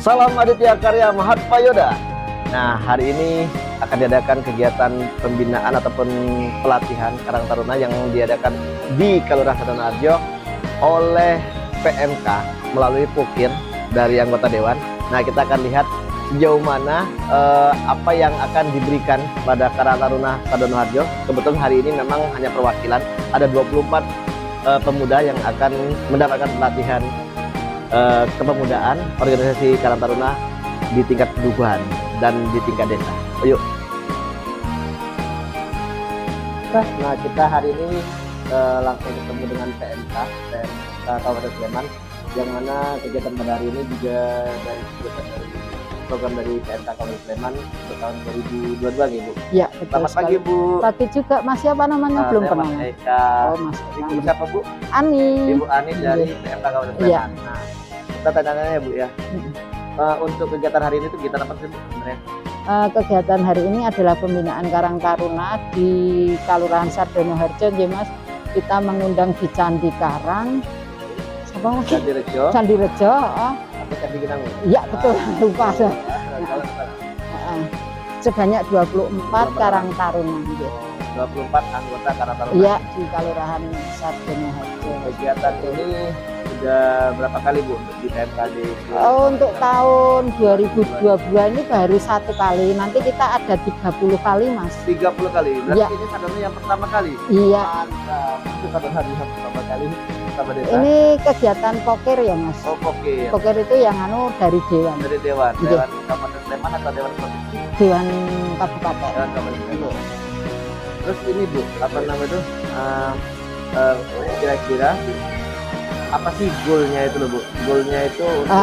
Salam Aditya Karya Mahatpayoda. Nah, hari ini akan diadakan kegiatan pembinaan ataupun pelatihan Karang Taruna yang diadakan di Kelurahan Sadonoharjo oleh PMK melalui Pukir dari anggota Dewan. Nah, kita akan lihat sejauh mana apa yang akan diberikan pada Karang Taruna Sadonoharjo. Kebetulan hari ini memang hanya perwakilan, ada 24 pemuda yang akan mendapatkan pelatihan kepemudaan organisasi Karang Taruna di tingkat pedukuhan dan di tingkat desa. Yuk. Nah, kita hari ini langsung ketemu dengan PMK Kabupaten Sleman, yang mana kegiatan pada hari ini juga dari program dari PMK Kabupaten Sleman untuk tahun 2022 nih, Bu. Ya, betul. Selamat pagi, Bu. Pagi juga. Mas siapa namanya? Belum kenal. Mas Eka. Oh, Mas. Ibu siapa, Bu? Ani. Ibu Ani dari PMK Kabupaten Sleman. Ya. Nah, kita tanya-tanya ya, Bu ya. Untuk kegiatan hari ini itu kegiatan apa sih, Bu, sebenarnya? Kegiatan hari ini adalah pembinaan Karang Taruna di Kelurahan Sadonoharjo, ya Mas. Kita mengundang di Candi Karang. Siapa lagi? Candi Rejo. Candi Rejo. Atau Candi Ginangun? Iya, betul. Lupa saya. Sebanyak 24 Karang Taruna. 24 anggota Karang Taruna. Iya, di Kelurahan Sadonoharjo. Kegiatan ini sudah berapa kali, Bu, untuk di PMKD? Untuk tahun 2022 ini baru 1 kali. Nanti kita ada 30 kali, Mas. 30 kali. Berarti Ya. ini Sadono yang pertama kali? Iya. Mantap. Itu Sadono yang pertama kali sama desa. Ini kegiatan poker ya, Mas. Oh, Pokir. Poker itu yang dari Dewan. Dari Dewan. Iya. Dewan Kabupaten Sleman atau Dewan Provinsi? Dewan Kabupaten. Dewan Kabupaten Sleman. Terus ini, Bu, apa namanya itu? Kira-kira apa sih goalnya itu loh, Bu? Goalnya itu untuk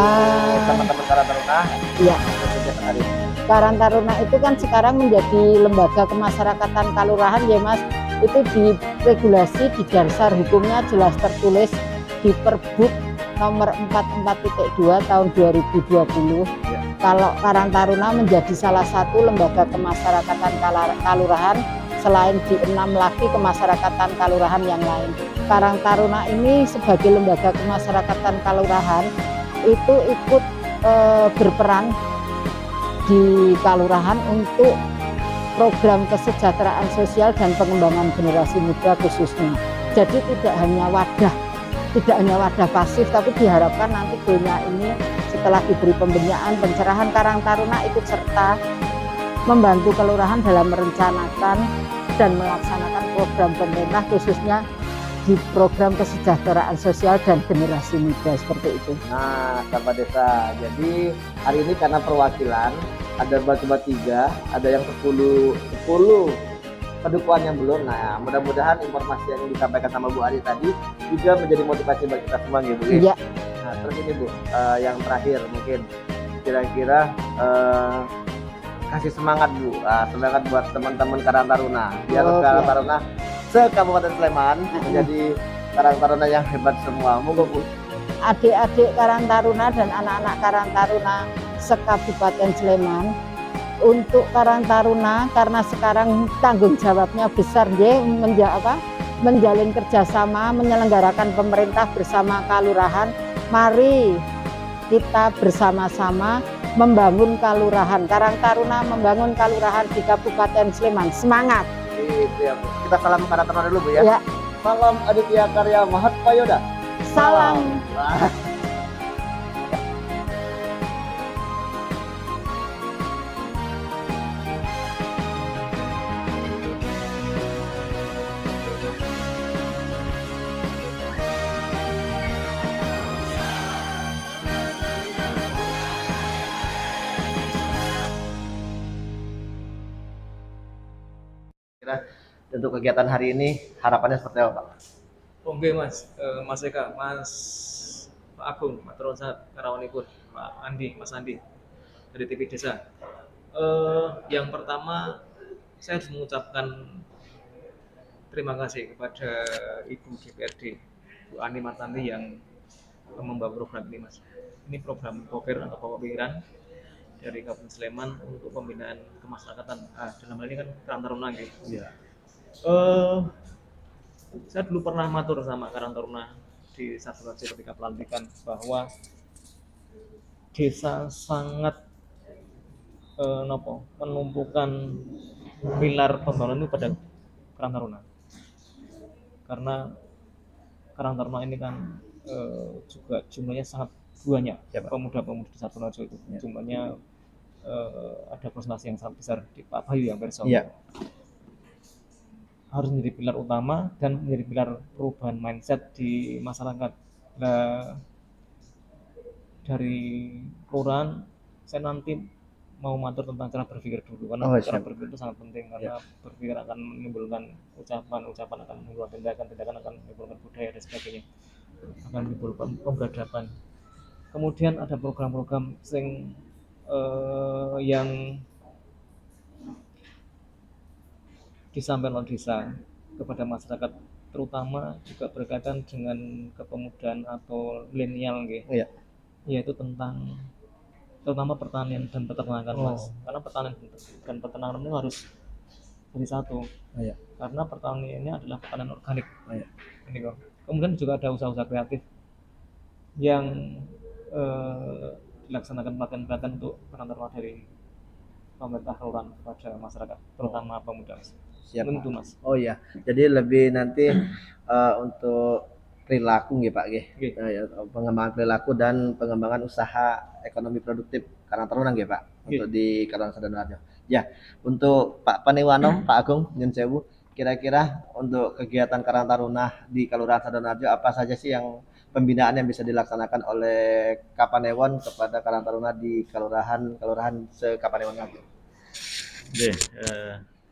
teman-teman Karang Taruna. Iya. Kegiatan hari ini. Karang Taruna itu kan sekarang menjadi lembaga kemasyarakatan kalurahan ya, Mas. Itu diregulasi di dasar hukumnya jelas tertulis di Perbuk nomor 44.2 tahun 2020. Ya. Kalau Karang Taruna menjadi salah satu lembaga kemasyarakatan kalurahan selain di 6 lagi kemasyarakatan kalurahan yang lain. Karang Taruna ini sebagai lembaga kemasyarakatan kalurahan itu ikut berperan di kalurahan untuk program kesejahteraan sosial dan pengembangan generasi muda khususnya. Jadi tidak hanya wadah pasif, tapi diharapkan nanti goalnya ini setelah diberi pembinaan pencerahan Karang Taruna ikut serta membantu kelurahan dalam merencanakan dan melaksanakan program pemerintah khususnya di program kesejahteraan sosial dan generasi muda seperti itu. Nah, sahabat desa, jadi hari ini karena perwakilan ada cuma 3, ada yang 10 pedukuhan yang belum. Nah, mudah-mudahan informasi yang disampaikan sama Bu Ari tadi juga menjadi motivasi bagi kita semua ya, Bu. Iya. Nah, terus ini, Bu, yang terakhir mungkin kira-kira kasih semangat, Bu, semangat buat teman-teman Karang Taruna biar Karang Taruna se-Kabupaten Sleman menjadi Karang Taruna yang hebat semua. Monggo, Bu. Adik-adik Karang Taruna dan anak-anak Karang Taruna se-Kabupaten Sleman, untuk Karang Taruna karena sekarang tanggung jawabnya besar menjalin kerjasama, menyelenggarakan pemerintah bersama kalurahan. Mari kita bersama-sama membangun kalurahan. Karang Taruna membangun kalurahan di Kabupaten Sleman. Semangat. Itu ya, Bu. Kita salam Karang Taruna dulu, Bu ya. Ya. Salam Aditya Karya Mahatpayoda. Salam. Kira untuk kegiatan hari ini harapannya seperti apa, Pak? Oke, Mas, Mas Eka, Mas Pak Agung, Matur Nuwun karawanipun, Pak Andi, Mas Andi dari TV Desa. Yang pertama, saya harus mengucapkan terima kasih kepada Ibu DPRD, Bu Ani Martanti yang membawa program ini, Mas. Ini program poker atau pikiran dari Kabupaten Sleman untuk pembinaan kemasyarakatan. Dalam hal ini kan Karang Taruna gitu. Iya. Saya dulu pernah matur sama Karang Taruna di Sadonoharjo ketika pelantikan bahwa desa sangat menumpukan pilar pembangunan itu pada Karang Taruna, karena Karang Taruna ini kan juga jumlahnya sangat banyak. Pemuda-pemuda desa Tonorejo itu jumlahnya ada presentasi yang sangat besar di Pak Bayu yang Perso. Harus menjadi pilar utama dan menjadi pilar perubahan mindset di masyarakat. Nah, dari kelurahan saya nanti mau matur tentang cara berpikir dulu, karena cara berpikir itu sangat penting, karena berpikir akan menimbulkan ucapan akan menimbulkan tindakan akan menimbulkan budaya dan sebagainya, akan menimbulkan pemberadaban. Kemudian ada program-program yang disampaikan oleh desa kepada masyarakat, terutama juga berkaitan dengan kepemudaan atau milenial yaitu tentang terutama pertanian dan peternakan, Mas. Karena pertanian dan peternakan itu harus jadi satu. Karena pertanian ini adalah pertanian organik. Kemudian juga ada usaha-usaha kreatif yang dilaksanakan pelatihan-pelatihan untuk penanganan dari pemerintah kelurahan kepada masyarakat, terutama pemuda, Mas. Tentu, Mas. Jadi lebih nanti untuk perilaku Pak pengembangan perilaku dan pengembangan usaha ekonomi produktif Karang Taruna Pak untuk di Kelurahan Sadonoharjo. Untuk Pak Paniwano, Pak Agung, nyun sewu, kira-kira untuk kegiatan Karang Taruna di Kelurahan Sadonoharjo apa saja sih yang pembinaan yang bisa dilaksanakan oleh Kapanewon kepada Karang Taruna di kelurahan se-Kapanewon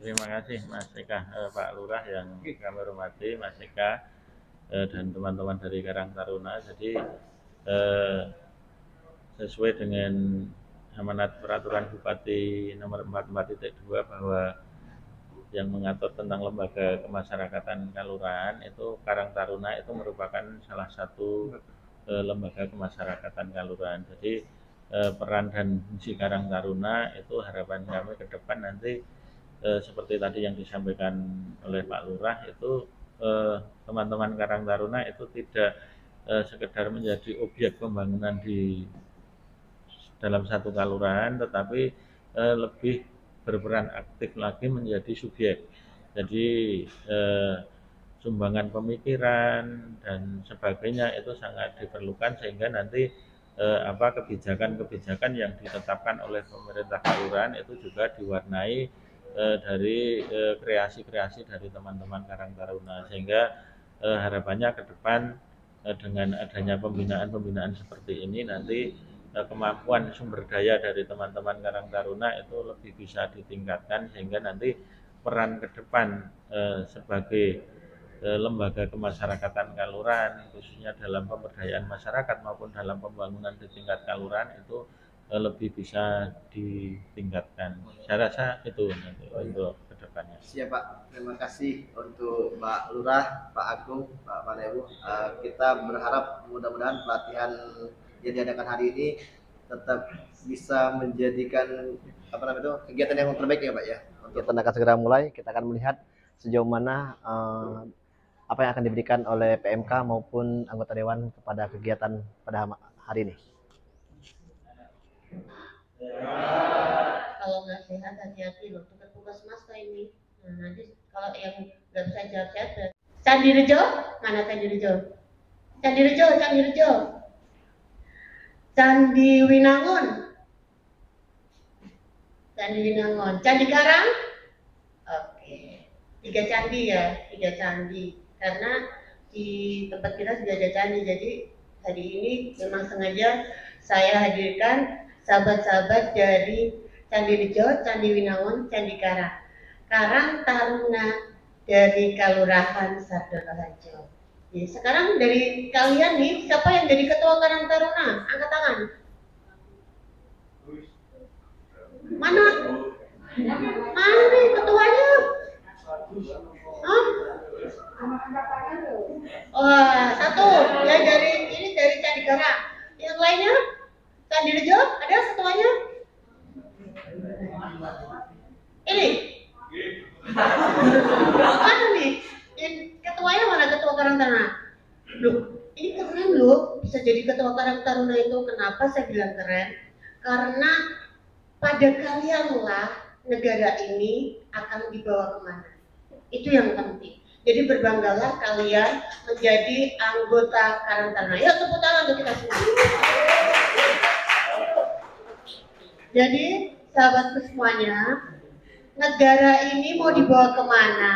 terima kasih Mas Eka, Pak Lurah yang kami hormati, Mas Eka dan teman-teman dari Karang Taruna. Jadi sesuai dengan amanat peraturan Bupati nomor 44.2 bahwa yang mengatur tentang lembaga kemasyarakatan kelurahan itu, Karang Taruna itu merupakan salah satu lembaga kemasyarakatan kelurahan. Jadi peran dan fungsi Karang Taruna itu harapan kami ke depan nanti seperti tadi yang disampaikan oleh Pak Lurah itu, teman-teman Karang Taruna itu tidak sekedar menjadi objek pembangunan di dalam satu kelurahan, tetapi lebih berperan aktif lagi menjadi subjek. Jadi sumbangan pemikiran dan sebagainya itu sangat diperlukan, sehingga nanti kebijakan-kebijakan yang ditetapkan oleh pemerintah kelurahan itu juga diwarnai dari kreasi-kreasi dari teman-teman Karang Taruna, sehingga harapannya ke depan dengan adanya pembinaan seperti ini nanti kemampuan sumber daya dari teman-teman Karang Taruna itu lebih bisa ditingkatkan, sehingga nanti peran ke depan sebagai lembaga kemasyarakatan kelurahan khususnya dalam pemberdayaan masyarakat maupun dalam pembangunan di tingkat kelurahan itu lebih bisa ditingkatkan. Saya rasa itu nanti untuk kedepannya. Siap Pak, terima kasih untuk Pak Lurah, Pak Agung, Pak Panewu. Kita berharap mudah-mudahan pelatihan yang diadakan hari ini tetap bisa menjadikan kegiatan yang terbaik ya Pak ya. Kita akan segera mulai. Kita akan melihat sejauh mana apa yang akan diberikan oleh PMK maupun anggota dewan kepada kegiatan pada hari ini. Kalau nggak sehat hati-hati loh, tugas puskesmas ini. Nah, nanti kalau yang nggak bisa jawab Candi Rejo, mana Candi Rejo? Candi Rejo, Candi Rejo. Candi Winangun, Candi Winangun, Candi Karang. Oke, 3 candi ya, 3 candi. Karena di tempat kita sudah ada candi, jadi hari ini memang sengaja saya hadirkan sahabat-sahabat dari Candi Rejo, Candi Winangun, Candi Karang. Karang Taruna dari Kelurahan Sadonoharjo. Jadi sekarang dari kalian nih, siapa yang jadi ketua Karang Taruna? Angkat tangan. Mana? Mana nih ketuanya? Hah? Oh, 1. Ya dari Candi Karang. Yang lainnya? Candi Rejo, ada ketuanya? Ini? Mana nih? Ketuanya mana ketua Karang Taruna? Loh, ini keren loh. bisa jadi ketua Karang Taruna itu kenapa saya bilang keren? Karena pada kalianlah negara ini akan dibawa kemana. Itu yang penting. Jadi berbanggalah kalian menjadi anggota Karang Taruna. Yuk tepuk tangan untuk kita semua. Jadi sahabatku semuanya, negara ini mau dibawa kemana,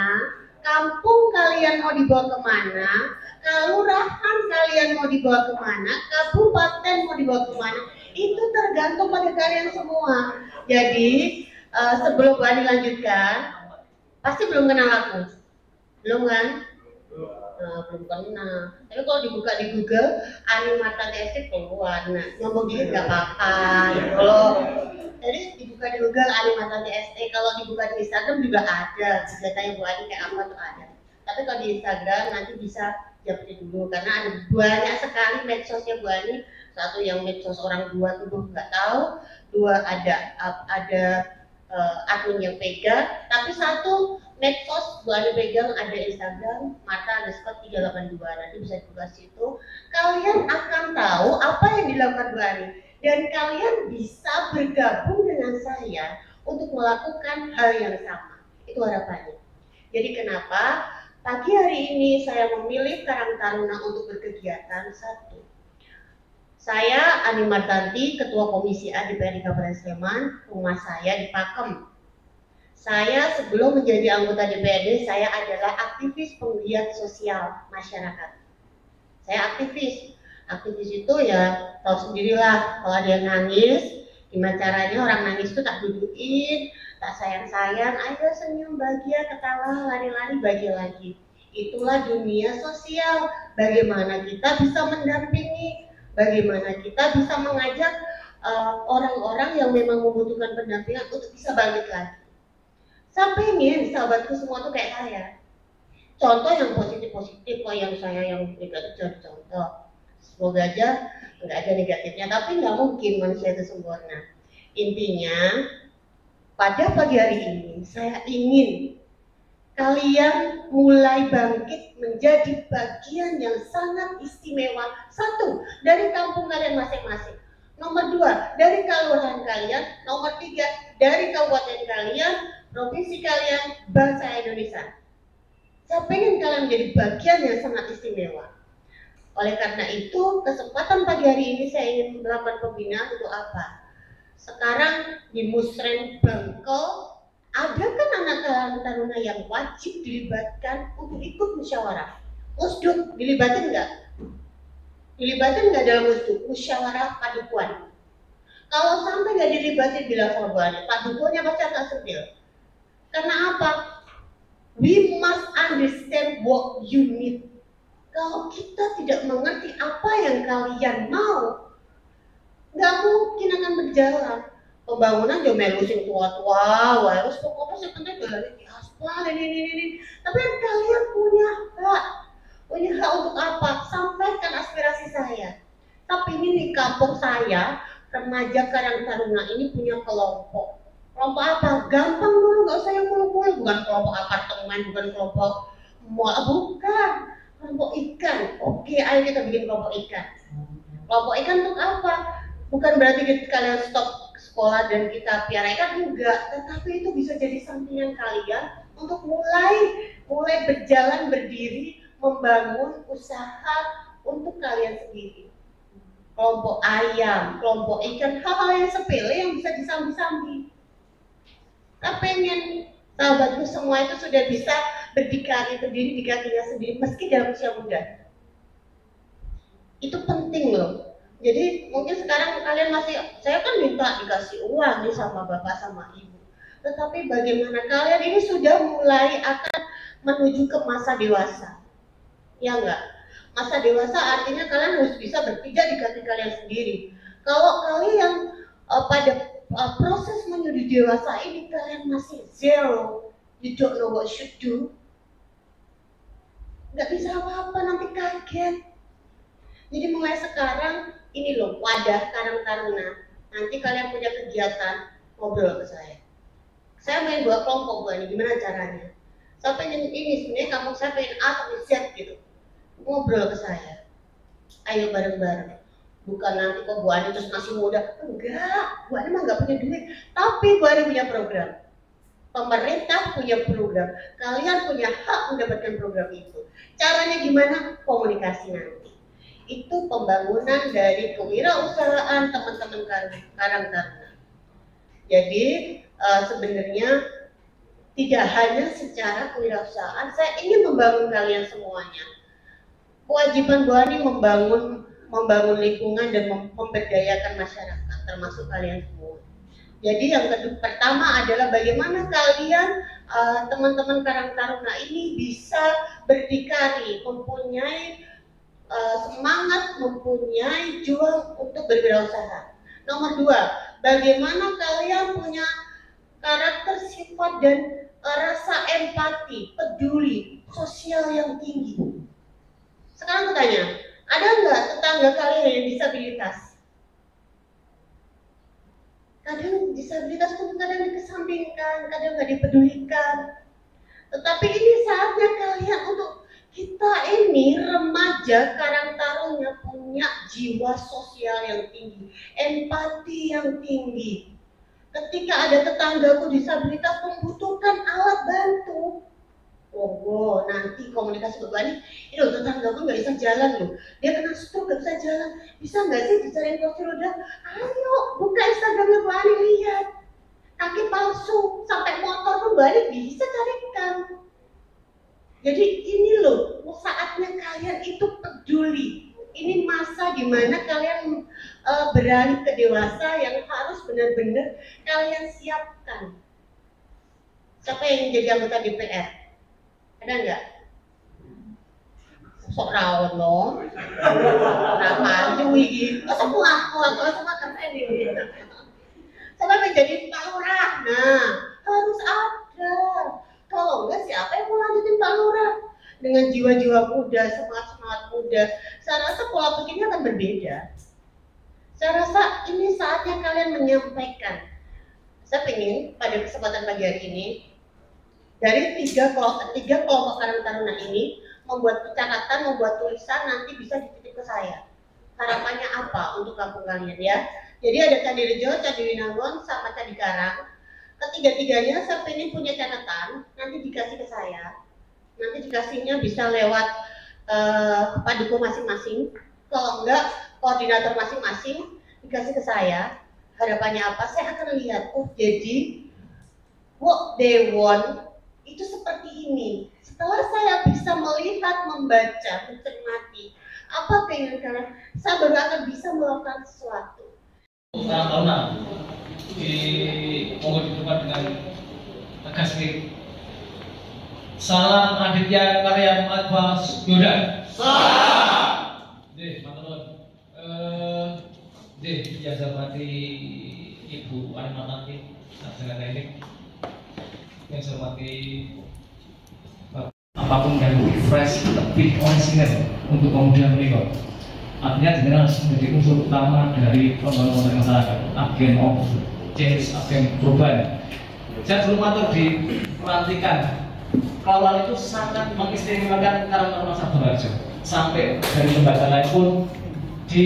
kampung kalian mau dibawa kemana, kelurahan kalian mau dibawa kemana, kabupaten mau dibawa kemana, itu tergantung pada kalian semua. Jadi sebelum Bu Ani lanjutkan, pasti belum kenal aku, belum kan? Belum kenal. Tapi kalau dibuka di Google, Ani Martanti ST keluar. Nah, ngomong dikit nggak apa-apa, gitu loh. Jadi dibuka di Google Ani Martanti ST, kalau dibuka di Instagram juga ada. Biasanya Bu Ani kayak apa tuh ada. Tapi kalau di Instagram nanti bisa japri dulu karena ada banyak sekali medsosnya Bu Ani. Satu yang medsos orang dua tuh nggak tahu, dua ada akun yang pegang, tapi satu medsos Bu Ani pegang ada Instagram Marta_382, nanti bisa dibuka situ. Kalian akan tahu apa yang dilakukan Bu Ani dan kalian bisa bergabung dengan saya untuk melakukan hal yang sama. Itu harapannya. Jadi kenapa pagi hari ini saya memilih Karang Taruna untuk berkegiatan? Satu, saya Ani Martanti, Ketua Komisi A DPRD Kabupaten Sleman, rumah saya di Pakem. Saya sebelum menjadi anggota DPRD, saya adalah aktivis penggiat sosial masyarakat. Saya aktivis. Aktivis itu ya tahu sendirilah, kalau ada yang nangis, gimana caranya orang nangis itu tak dudukin, tak sayang-sayang, ayo senyum, bahagia, ketawa, lari-lari, bahagia lagi. Itulah dunia sosial, bagaimana kita bisa mendampingi, bagaimana kita bisa mengajak orang-orang yang memang membutuhkan pendampingan untuk bisa bangkit lagi. Sampai ingin sahabatku semua tuh kayak saya. Contoh yang positif-positif, kok yang saya yang negatif jadi contoh. Semoga aja nggak ada negatifnya, tapi nggak mungkin manusia itu sempurna. Intinya, pada pagi hari ini saya ingin kalian mulai bangkit menjadi bagian yang sangat istimewa. Satu, dari kampung kalian masing-masing. Nomor dua, dari kelurahan kalian. Nomor tiga, dari kabupaten kalian, provinsi kalian, bangsa Indonesia. Saya pengen kalian menjadi bagian yang sangat istimewa. Oleh karena itu, kesempatan pagi hari ini saya ingin melakukan pembinaan untuk apa? Sekarang di Musren Bangko, ada kan anak Karang Taruna yang wajib dilibatkan untuk ikut musyawarah. Musduk dilibatin nggak? Dilibatin nggak dalam musduk? Musyawarah padukuan. Kalau sampai nggak dilibatin di level bulan, padukuannya pasti akan sentil. Karena apa? We must understand what you need. Kalau kita tidak mengerti apa yang kalian mau, nggak mungkin akan berjalan. Pembangunan juga melusin tua-tua, harus pokoknya sebenarnya dari di aspal ini. Tapi kalian punya hak untuk apa? Sampaikan aspirasi saya. Tapi ini di kampung saya, remaja Karang Taruna ini punya kelompok. Kelompok apa? Gampang dulu, nggak usah yang mulu-mulu. Bukan kelompok apartemen, bukan kelompok mall, bukan. Kelompok ikan. Oke, ayo kita bikin kelompok ikan. Kelompok ikan untuk apa? Bukan berarti kalian stop sekolah dan kita piara ikan, enggak. Tetapi itu bisa jadi sampingan kalian untuk mulai berjalan, berdiri, membangun usaha untuk kalian sendiri. Kelompok ayam, kelompok ikan, hal-hal yang sepele yang bisa disambi-sambi. Saya pengen sahabatku semua itu sudah bisa berdiri di kakinya sendiri meski dalam usia muda. Itu penting loh. Jadi mungkin sekarang kalian masih, saya kan minta dikasih uang nih sama bapak sama ibu. Tetapi bagaimana kalian ini sudah mulai akan menuju ke masa dewasa. Ya enggak? Masa dewasa artinya kalian harus bisa berpijak di kaki kalian sendiri. Kalau kalian pada proses menuju dewasa ini kalian masih zero, you don't know what you should do, nggak bisa apa-apa, nanti kaget. Jadi mulai sekarang ini loh wadah Karang Taruna. Nanti kalian punya kegiatan, ngobrol ke saya. Saya main 2 kelompok Bu Ani, gimana caranya? Saya pengen ini, sebenarnya kampung saya pengen A sampai Z gitu. Ngobrol ke saya. Ayo bareng-bareng. Bukan nanti kok Bu Ani terus masih muda. Enggak, Bu Ani mah nggak punya duit. Tapi Bu Ani punya program. Pemerintah punya program. Kalian punya hak mendapatkan program itu. Caranya gimana? Komunikasi nanti. Itu pembangunan dari kewirausahaan teman-teman Karang Taruna. Jadi sebenarnya tidak hanya secara kewirausahaan, saya ingin membangun kalian semuanya. Kewajiban Bu Ani membangun lingkungan dan memberdayakan masyarakat, termasuk kalian semua. Jadi yang pertama adalah bagaimana kalian teman-teman Karang Taruna ini bisa berdikari, mempunyai semangat, mempunyai juang untuk berwirausaha. Nomor 2, bagaimana kalian punya karakter, sifat, dan rasa empati, peduli, sosial yang tinggi. Sekarang aku tanya, ada nggak tetangga kalian yang disabilitas? Kadang disabilitas pun kadang dikesampingkan, kadang nggak dipedulikan. Tetapi ini saatnya kalian untuk kita ini remaja Karang Taruna punya jiwa sosial yang tinggi, empati yang tinggi. Ketika ada tetanggaku disabilitas membutuhkan alat bantu, oh nanti komunikasi berbani, ini loh tetanggaku nggak bisa jalan loh, dia kena stroke nggak bisa jalan, bisa nggak sih dicariin kursi roda? Ayo buka Instagramnya Bani, lihat kaki palsu sampai motor pun Bani bisa carikan. Jadi ini loh saatnya kalian itu peduli. Ini masa dimana kalian beralih ke dewasa yang harus benar-benar kalian siapkan. Siapa yang jadi anggota DPR? Ada nggak? Sok rawon loh. Kenapa cuy gitu? Semua keren ini. Siapa menjadi Pak Lurah? Nah, harus ada. Kalau enggak siapa yang mau lanjutin Pak Lurah? Dengan jiwa-jiwa muda, semangat-semangat muda, saya rasa pola pikirnya akan berbeda. Saya rasa ini saatnya kalian menyampaikan. Saya ingin pada kesempatan pagi hari ini, dari tiga kelompok Karang Taruna ini, membuat catatan, membuat tulisan, nanti bisa dititip ke saya. Harapannya apa untuk kampung kalian ya? Jadi ada Candi Rejo, Candi Winangun, sama Candi Karang. Ketiga-tiganya saya ingin punya catatan, nanti dikasih ke saya. Nanti dikasihnya bisa lewat paduku masing-masing. Kalau enggak, koordinator masing-masing dikasih ke saya. Harapannya apa? Saya akan lihat, oh jadi what they want itu seperti ini. Setelah saya bisa melihat, membaca, mencermati apa keinginan kalian, saya baru akan bisa melakukan sesuatu. Karang Taruna monggo didepan dengan tegas nih. Salam Aditya Karya Mas Yoda. Salam. Deh, matur deh, yang saya hormati Ibu Animatanti, Sarjana Teknik. Yang saya hormati apapun yang lebih fresh, lebih orisinil untuk pemuda mereka. Artinya jenengan harus menjadi unsur utama dari pembangunan masyarakat, agen of change, agen perubahan. Saya belum matur di pelantikan. Kawalan itu sangat mengistimewakan Karang Taruna Sabuharjo. Sampai dari lembaga lain pun di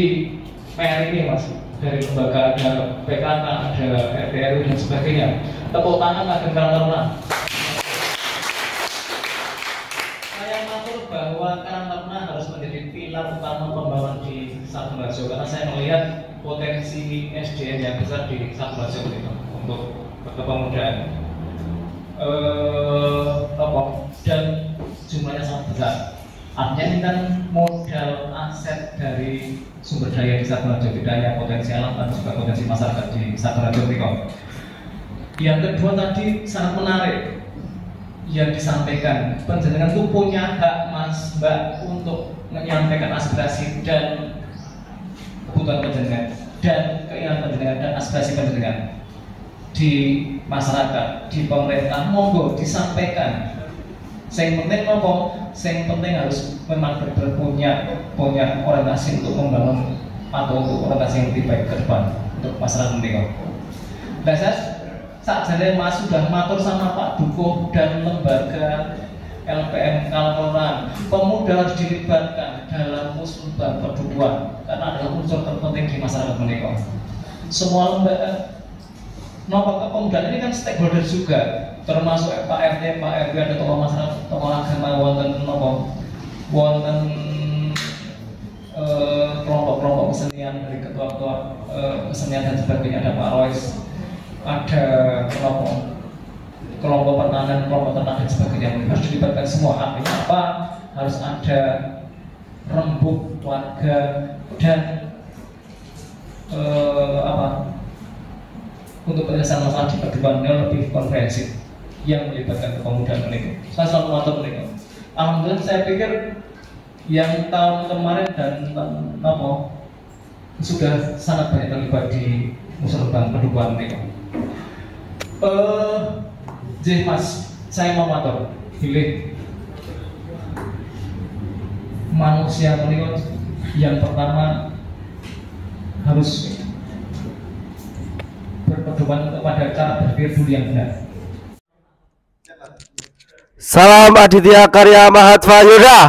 PR ini mas, dari lembaga ada PKK, ada RTRW dan sebagainya. Tepuk tangan agen Karang Taruna. Saya matur bahwa Karang Taruna harus menjadi pilar utama pembangunan di Sabuharjo karena saya melihat potensi SDM yang besar di Sabuharjo itu untuk kepemudaan. Dan jumlahnya sangat besar. Artinya ini kan modal aset dari sumber daya di Sabuharjo, tidak hanya potensi alam tapi juga potensi masyarakat di Sabuharjo. Yang kedua tadi sangat menarik yang disampaikan, panjenengan itu punya hak mas mbak untuk menyampaikan aspirasi dan kebutuhan panjenengan dan keinginan panjenengan dan aspirasi panjenengan di masyarakat, di pemerintah, monggo disampaikan. Yang penting apa? Yang penting harus memang punya orientasi untuk membangun atau untuk orientasi yang lebih baik ke depan untuk masyarakat mereka. Nah, saat saya mas sudah matur sama Pak Dukuh dan lembaga LPM Kalurahan. Pemuda harus dilibatkan dalam muslibat perdukuhan karena adalah unsur terpenting di masyarakat mereka. Semua lembaga pemuda ini kan stakeholder juga, termasuk Pak RT, Pak RW, ada tokoh masyarakat, tokoh agama, wonten kelompok-kelompok kesenian dari ketua-ketua kesenian dan sebagainya, ada Pak Royce, ada kelompok pertahanan, kelompok ternak dan sebagainya. Harus dilibatkan semua. Artinya apa? Harus ada rembuk warga dan untuk penyelesaian masalah di perguruan yang lebih komprehensif yang melibatkan kepemudaan mereka. Saya selalu mengatur mereka. Alhamdulillah saya pikir yang tahun kemarin dan sudah sangat banyak terlibat di musyawarah perdukuhan mereka. Jadi Mas, saya mau matur pilih manusia mereka yang pertama harus berpedoman kepada cara berpikir dulu yang benar. Salam Aditya Karya Mahatma Yudha.